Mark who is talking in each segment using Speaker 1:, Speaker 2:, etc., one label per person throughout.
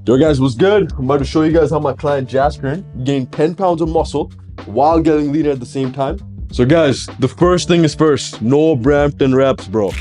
Speaker 1: Yo guys, what's good? I'm about to show you guys how my client JASKARAN gained 10 pounds of muscle while getting leaner at the same time. So guys, the first thing is first, no Brampton reps, bro.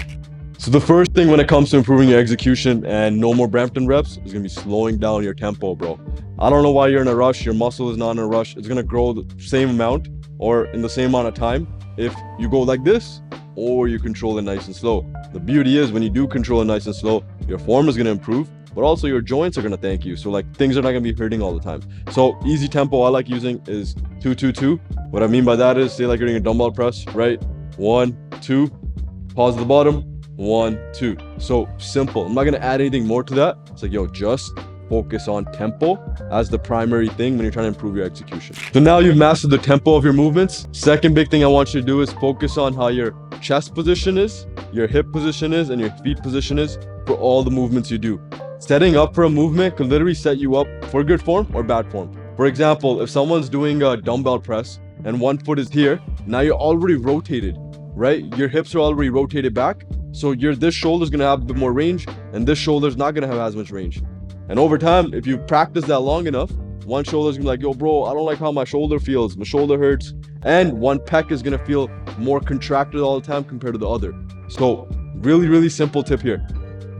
Speaker 1: So the first thing when it comes to improving your execution and no more Brampton reps is gonna be slowing down your tempo, bro. I don't know why you're in a rush. Your muscle is not in a rush. It's gonna grow the same amount or in the same amount of time if you go like this or you control it nice and slow. The beauty is when you do control it nice and slow, your form is gonna improve, but also your joints are gonna thank you. So like things are not gonna be hurting all the time. So easy tempo I like using is 2-2-2. What I mean by that is, say like you're doing a dumbbell press, right? 1, 2, pause at the bottom, 1, 2. So simple. I'm not gonna add anything more to that. It's like, yo, just focus on tempo as the primary thing when you're trying to improve your execution. So now you've mastered the tempo of your movements. Second big thing I want you to do is focus on how your chest position is, your hip position is, and your feet position is for all the movements you do. Setting up for a movement could literally set you up for good form or bad form. For example, if someone's doing a dumbbell press and one foot is here, now you're already rotated, right? Your hips are already rotated back. So this shoulder's gonna have a bit more range and this shoulder's not gonna have as much range. And over time, if you practice that long enough, one shoulder's gonna be like, yo, bro, I don't like how my shoulder feels. My shoulder hurts. And one pec is gonna feel more contracted all the time compared to the other. So really simple tip here.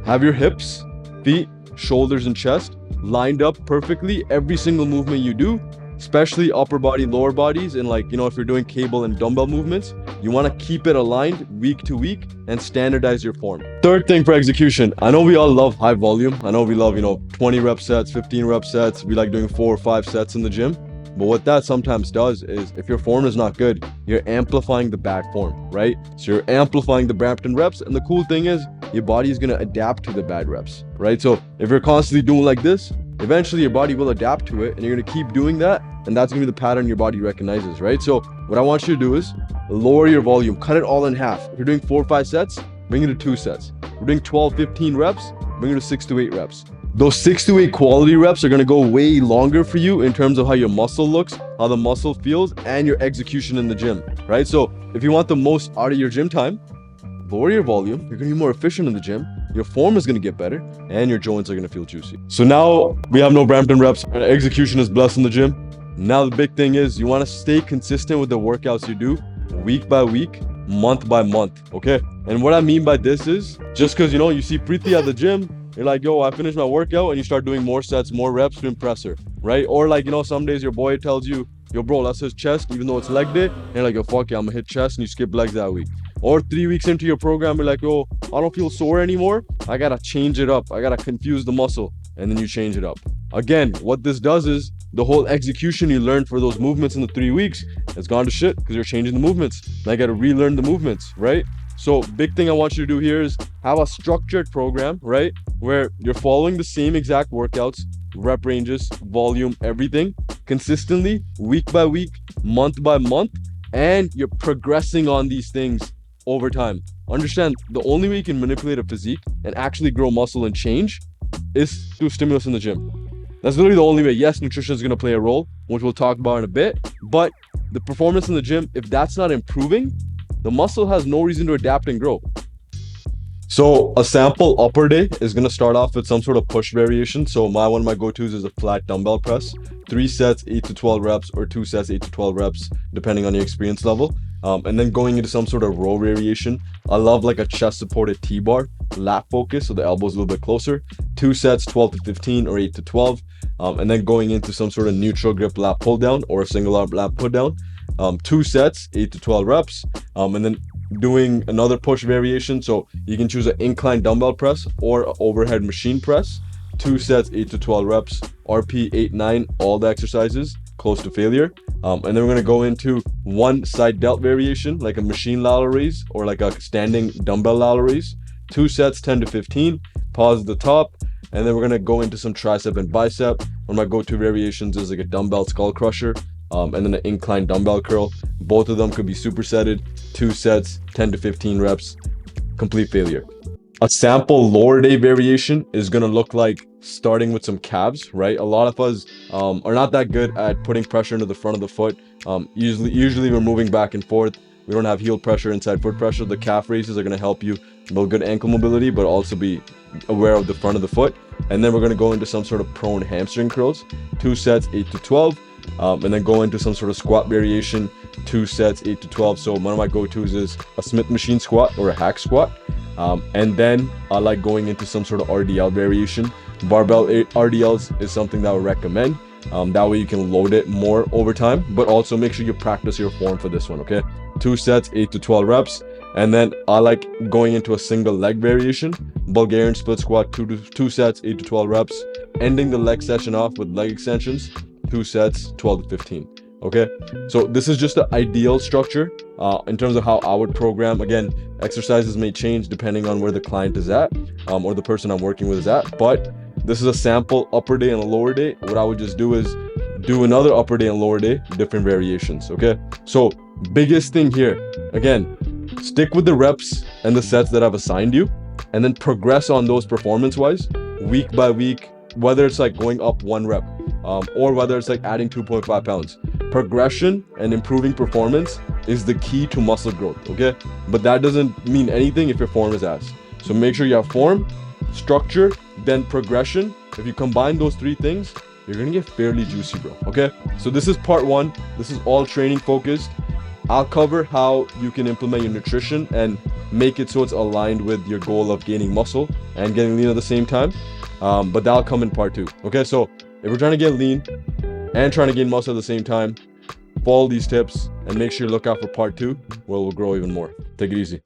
Speaker 1: Have your hips, feet, shoulders, and chest lined up perfectly every single movement you do, especially upper body, lower bodies. And like, if you're doing cable and dumbbell movements, you want to keep it aligned week to week and standardize your form. Third thing for execution, I know we all love high volume. I know we love, 20 rep sets, 15 rep sets. We like doing 4 or 5 sets in the gym. But what that sometimes does is if your form is not good, you're amplifying the bad form, right? So you're amplifying the Brampton reps. And the cool thing is your body is going to adapt to the bad reps, right? So if you're constantly doing like this, eventually your body will adapt to it and you're going to keep doing that. And that's going to be the pattern your body recognizes, right? So what I want you to do is lower your volume, cut it all in half. If you're doing 4 or 5 sets, bring it to 2 sets. If you're doing 12, 15 reps, bring it to 6 to 8 reps. Those 6 to 8 quality reps are going to go way longer for you in terms of how your muscle looks, how the muscle feels, and your execution in the gym, right? So if you want the most out of your gym time, lower your volume. You're going to be more efficient in the gym. Your form is going to get better and your joints are going to feel juicy. So now we have no Brampton reps. Our execution is blessed in the gym. Now the big thing is you want to stay consistent with the workouts you do week by week, month by month, okay? And what I mean by this is just because, you see Preeti at the gym, you're like, yo, I finished my workout, and you start doing more sets, more reps to impress her, right? Or like, some days your boy tells you, yo, bro, let's hit chest, even though it's leg day. And you're like, yo, fuck yeah, I'm gonna hit chest, and you skip legs that week. Or 3 weeks into your program, you're like, yo, I don't feel sore anymore. I gotta change it up. I gotta confuse the muscle. And then you change it up. Again, what this does is the whole execution you learned for those movements in the 3 weeks has gone to shit because you're changing the movements. And I gotta relearn the movements, right? So big thing I want you to do here is have a structured program, right? Where you're following the same exact workouts, rep ranges, volume, everything consistently, week by week, month by month, and you're progressing on these things over time. Understand, the only way you can manipulate a physique and actually grow muscle and change is through stimulus in the gym. That's literally the only way. Yes, nutrition is going to play a role, which we'll talk about in a bit, but the performance in the gym, if that's not improving, the muscle has no reason to adapt and grow. So a sample upper day is going to start off with some sort of push variation. So one of my go-tos is a flat dumbbell press, 3 sets, 8 to 12 reps, or 2 sets, 8 to 12 reps, depending on your experience level. And then going into some sort of row variation. I love like a chest supported T-bar, lat focus, so the elbow's a little bit closer. 2 sets, 12 to 15 or 8 to 12. And then going into some sort of neutral grip lat pull down or a single arm lat put down. 2 sets, 8 to 12 reps. And then doing another push variation. So you can choose an incline dumbbell press or overhead machine press. 2 sets, 8 to 12 reps, RP 8, 9, all the exercises, close to failure. And then we're going to go into 1 side delt variation, like a machine lateral raise or like a standing dumbbell lateral raise. 2 sets, 10 to 15, pause at the top. And then we're going to go into some tricep and bicep. One of my go-to variations is like a dumbbell skull crusher. And then an incline dumbbell curl. Both of them could be supersetted. 2 sets, 10 to 15 reps, complete failure. A sample lower day variation is going to look like starting with some calves, right? A lot of us are not that good at putting pressure into the front of the foot. Usually we're moving back and forth. We don't have heel pressure, inside foot pressure. The calf raises are going to help you build good ankle mobility, but also be aware of the front of the foot. And then we're going to go into some sort of prone hamstring curls, 2 sets, 8 to 12. And then go into some sort of squat variation, 2 sets, 8 to 12. So one of my go-tos is a Smith machine squat or a hack squat. And then I like going into some sort of RDL variation. Barbell RDLs is something that I would recommend. That way you can load it more over time, but also make sure you practice your form for this one, okay? 2 sets, 8 to 12 reps. And then I like going into a single leg variation, Bulgarian split squat, 2 sets, 8 to 12 reps, ending the leg session off with leg extensions, 2 sets, 12 to 15. Okay, so this is just the ideal structure in terms of how I would program. Again, exercises may change depending on where the client is at or the person I'm working with is at, but this is a sample upper day and a lower day. What I would just do is do another upper day and lower day, different variations. Okay, so biggest thing here, again, stick with the reps and the sets that I've assigned you, and then progress on those performance wise week by week, whether it's like going up 1 rep or whether it's like adding 2.5 pounds. Progression and improving performance is the key to muscle growth, okay? But that doesn't mean anything if your form is ass. So make sure you have form, structure, then progression. If you combine those 3 things, you're gonna get fairly juicy, bro, okay? So this is part 1. This is all training focused. I'll cover how you can implement your nutrition and make it so it's aligned with your goal of gaining muscle and getting lean at the same time. But that'll come in part 2, okay? So if we're trying to get lean and trying to gain muscle at the same time, follow these tips and make sure you look out for part 2 where we'll grow even more. Take it easy.